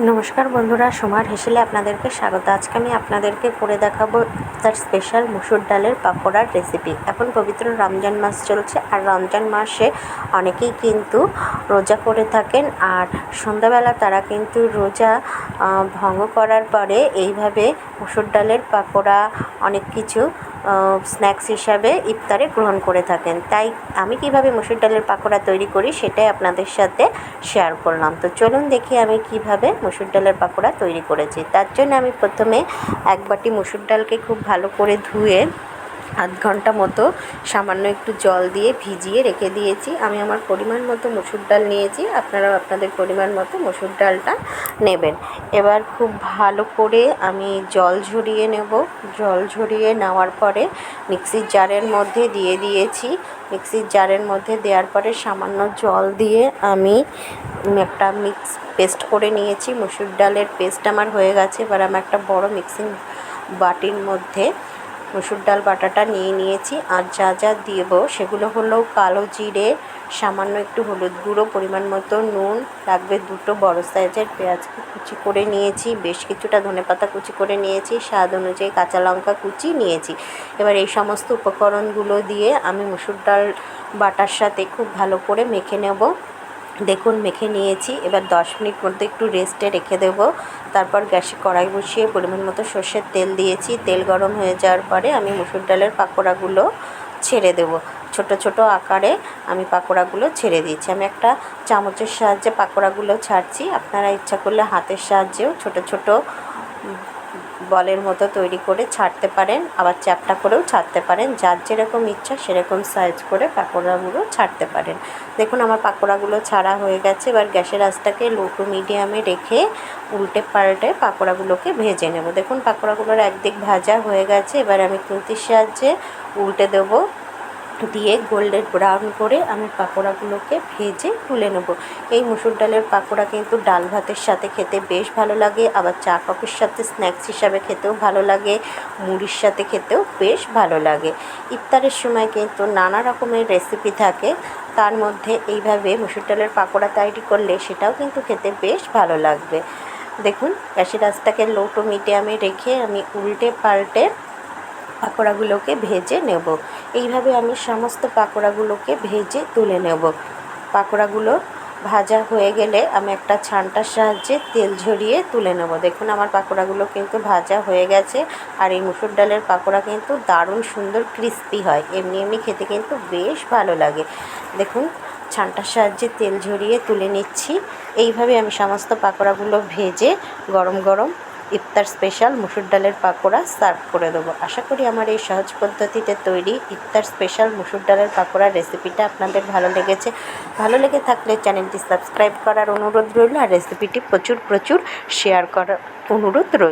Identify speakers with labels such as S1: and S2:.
S1: নমস্কার বন্ধুরা, সোমার হেসেলে আপনাদেরকে স্বাগত। আজকে আমি আপনাদেরকে করে দেখাবো তার স্পেশাল মুসুর ডালের পাকোড়ার রেসিপি। এখন পবিত্র রমজান মাস চলছে, আর রমজান মাসে অনেকেই কিন্তু রোজা করে থাকেন, আর সন্ধ্যাবেলা তারা কিন্তু রোজা ভঙ্গ করার পরে এইভাবে মুসুর ডালের পাকোড়া অনেক কিছু স্ন্যাক্স হিসাবে ইফতারে গ্রহণ করে থাকেন। তাই আমি কিভাবে মুসুর ডালের পাকোড়া তৈরি করি সেটাই আপনাদের সাথে শেয়ার করলাম। তো চলুন দেখি আমি কিভাবে মুসুর ডালের পাকোড়া তৈরি করেছি। তার জন্য আমি প্রথমে এক বাটি মুসুর ডালকে খুব ভালো করে ধুয়ে আধ ঘন্টা মতো সামান্য একটু জল দিয়ে ভিজিয়ে রেখে দিয়েছি। আমি আমার পরিমাণ মতো মুসুর ডাল নিয়েছি, আপনারাও আপনাদের পরিমাণ মতো মুসুর ডালটা নেবেন। এবার খুব ভালো করে আমি জল ঝরিয়ে নেব। জল ঝরিয়ে নেওয়ার পরে মিক্সির জারের মধ্যে দিয়ে দিয়েছি। মিক্সির জারের মধ্যে দেওয়ার পরে সামান্য জল দিয়ে আমি একটা পেস্ট করে নিয়েছি। মুসুর ডালের পেস্ট আমার হয়ে গেছে। এবার আমি একটা বড় মিক্সিং বাটির মধ্যে মুসুর ডাল বাটাটা নিয়ে নিয়েছি। আর যা যা দেবো সেগুলো হলো কালো জিরে, সামান্য একটু হলুদ গুঁড়ো, পরিমাণ মতো নুন, লাগবে দুটো বড় সাইজের পেঁয়াজকে কুচি করে নিয়েছি, বেশ কিছুটা ধনেপাতা কুচি করে নিয়েছি, স্বাদ অনুযায়ী কাঁচা লঙ্কা কুচি নিয়েছি। এবার এই সমস্ত উপকরণগুলো দিয়ে আমি মুসুর ডাল বাটার সাথে খুব ভালো করে মেখে নেব। দেখুন মেখে নিয়েছি। এবার 10 মিনিট মধ্যে একটু রেস্টে রেখে দেব। তারপর গ্যাসে কড়াই বসিয়ে পরিমাণ মতো সর্ষের তেল দিয়েছি। তেল গরম হয়ে যাওয়ার পরে আমি মুসুর ডালের পাকোড়াগুলো ছেড়ে দেব। ছোট ছোট আকারে আমি পাকোড়াগুলো ছেড়ে দিচ্ছি। আমি একটা চামচের সাহায্যে পাকোড়াগুলো ছাড়ছি। আপনারা ইচ্ছা করলে হাতের সাহায্যেও ছোট ছোট বলের মতো তৈরি করে ছাড়তে পারেন, আবার চ্যাপটা করেও ছাড়তে পারেন। যার যেরকম ইচ্ছা সেরকম সাইজ করে পাকোড়াগুলো ছাড়তে পারেন। দেখুন আমার পাকোড়াগুলো ছাড়া হয়ে গেছে। এবার গ্যাসের আঁচটাকে লো টু মিডিয়ামে রেখে উল্টে পাল্টে পাকোড়াগুলোকে ভেজে নেব। দেখুন পাকোড়াগুলোর একদিক ভাজা হয়ে গেছে। এবার আমি খুন্তির সাহায্যে উল্টে দেবো, দিয়ে গোল্ডেন ব্রাউন করে আমি পাকোড়াগুলোকে ভেজে তুলে নেব। এই মুসুর ডালের পাকোড়া কিন্তু ডাল ভাতের সাথে খেতে বেশ ভালো লাগে, আবার চা কফির সাথে স্ন্যাক্স হিসাবে খেতেও ভালো লাগে, মুড়ির সাথে খেতেও বেশ ভালো লাগে। ইফতারের সময় কিন্তু নানা রকমের রেসিপি থাকে, তার মধ্যে এইভাবে মুসুর ডালের পাকোড়া তৈরি করলে সেটাও কিন্তু খেতে বেশ ভালো লাগবে। দেখুন গ্যাসের আঁচটাকে লো টু মিডিয়ামে রেখে আমি উল্টে পাল্টে পাকোড়াগুলোকে ভেজে নেব। এইভাবে আমি সমস্ত পাকোড়াগুলোকে ভেজে তুলে নেব। পাকোড়াগুলো ভাজা হয়ে গেলে আমি একটা ছাঁটার সাহায্যে তেল ঝরিয়ে তুলে নেব। দেখুন আমার পাকোড়াগুলো কিন্তু ভাজা হয়ে গেছে। আর এই মুসুর ডালের পাকোড়া কিন্তু দারুণ সুন্দর ক্রিস্পি হয়, এমনি এমনি খেতে কিন্তু বেশ ভালো লাগে। দেখুন ছাঁটার সাহায্যে তেল ঝরিয়ে তুলে নিচ্ছি। এইভাবে আমি সমস্ত পাকোড়াগুলো ভেজে গরম গরম ইফতার স্পেশাল মুসুর ডালের পাকোড়া সার্ভ করে দেবো। আশা করি আমার এই সহজ পদ্ধতিতে তৈরি ইফতার স্পেশাল মুসুর ডালের পাকোড়ার রেসিপিটা আপনাদের ভালো লেগেছে। ভালো লেগে থাকলে চ্যানেলটি সাবস্ক্রাইব করার অনুরোধ রইল, আর রেসিপিটি প্রচুর শেয়ার করার অনুরোধ রইল।